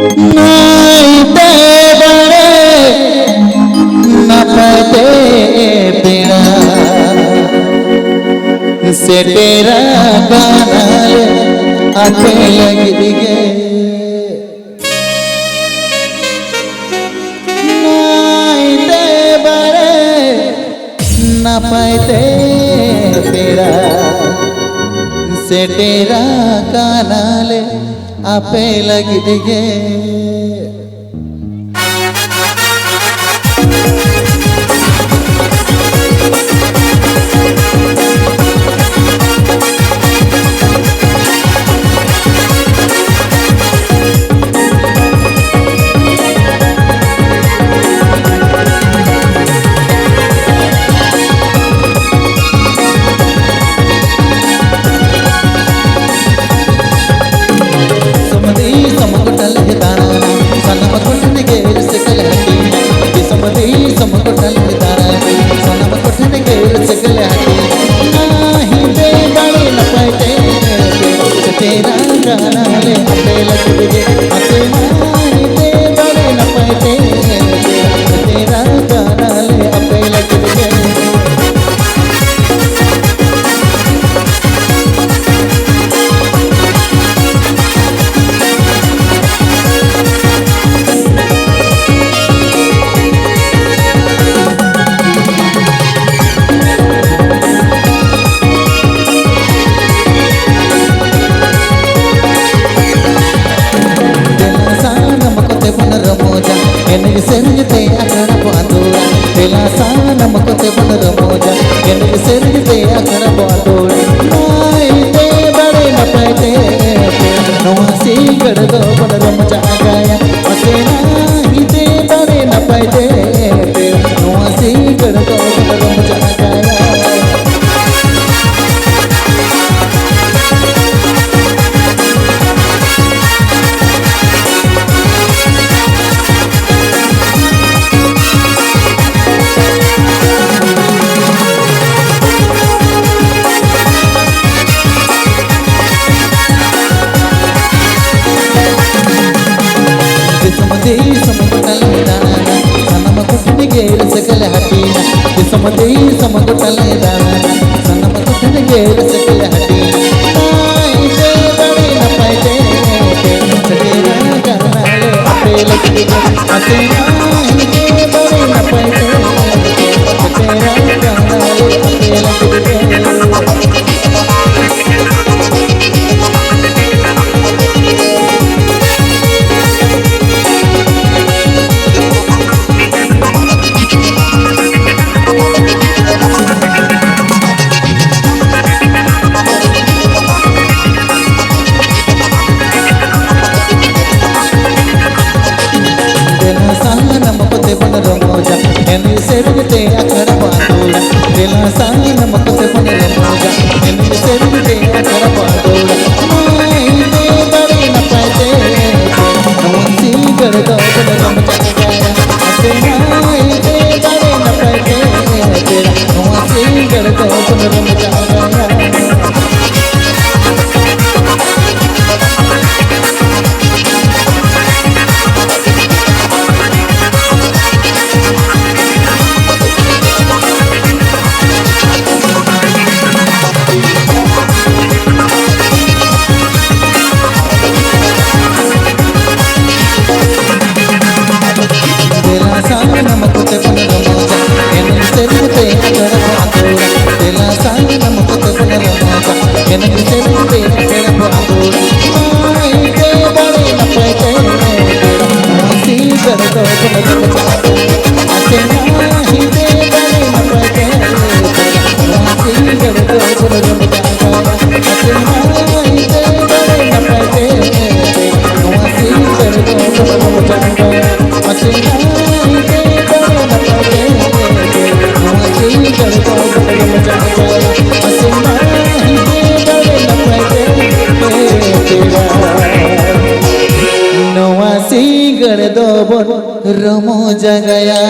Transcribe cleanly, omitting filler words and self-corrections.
नाइते बड़े न पाते पीड़ा से तेरा गाना आते लगी गे नाइते बड़े न पाते पीड़ा से तेरा गाना आपे लगी गे तेरा गाना ले अपने लग गे आसमानी बड़े न पाते तेरा गाना ले अपने लग गे ಎನಗೆ ಸೆರಗಿದೆ ಅಕಡ ಬಾದೋಳ ಬೆಲಾಸಾನ ನಮಕತೆ ಬಂದರ ಮೋಜ ಎನಗೆ ಸೆರಗಿದೆ ಅಕಡ ಬಾದೋಳ ನಾಯಿತೆ ಬಡೆ ನ ಪೈತೆ ನವಾಸಿ ಗಡದ ಬಂದರ ಮಜಾ ಆಗಾಯ ಮತ್ತೆ ನಾಯಿತೆ ಬಡೆ ನ ಪೈತೆ ನವಾಸಿ ಗಡದ ಬಂದರ ಮಜಾ ಆಗಾಯ सकल हटीना समदे समगटल दाना सनम कुटन गेर सकल हटीना नाइते बड़े न पाते तेरा गाना ले अपने लगी आते नाइते बड़े न पाते तेरा गाना ले अपने लगी ಎನಗೆ ಸೆರಗಿದೆ ಅಕಡ ಬಾದೋಳ ಬೆಲಾಸಾನ ನಮಕತೆ ಬಂದರ ಮೋಜ ಎನಗೆ ಸೆರಗಿದೆ ಅಕಡ ಬಾದೋಳ ನಾಯಿತೆ ಬಡೆ ನ ಪಾತೆ ನವಂಸಿ ಗಡದ ಬಂದರ ಮಜಾ ಆಗಾಯ ಅತೆ ನಾಯಿತೆ ಬಡೆ ನ ಪಾತೆ ನವಂಸಿ ಗಡದ ಬಂದರ ಮಜಾ ಆಗಾಯ ನಮಕತೆ ಬಂದರ ಮೋಜ ಎನಗೆ ಸೆರಗಿದೆ ಅಕಡ ಬಾದೋಳ ಬೆಲಾಸಾನ ನಮಕತೆ ಬಂದರ ಮೋಜ ಎನಗೆ ಸೆರಗಿದೆ ಅಕಡ ಬಾದೋಳ ನಾಯಿತೆ ಬಡೆ ನ ಪಾತೆ ನವಾಸಿ ಗಡದ ಬಂದರ ಮಜಾ ಆತೆ ನಾಯಿತೆ ಬಡೆ ನ ಪಾತೆ ನವಾಸಿ ಗಡದ ಬಂದರ ಮಜಾ ಆಗಾಯ ಆತೆ ನಾಯಿತೆ ಬಡೆ ನ ಪಾತೆ ನವಾಸಿ ಗಡದ ಬಂದರ ಮಜಾ ಆಗಾಯ ಆತೆ ನಾಯಿತೆ नवासी गड़ दो बन रमो जगया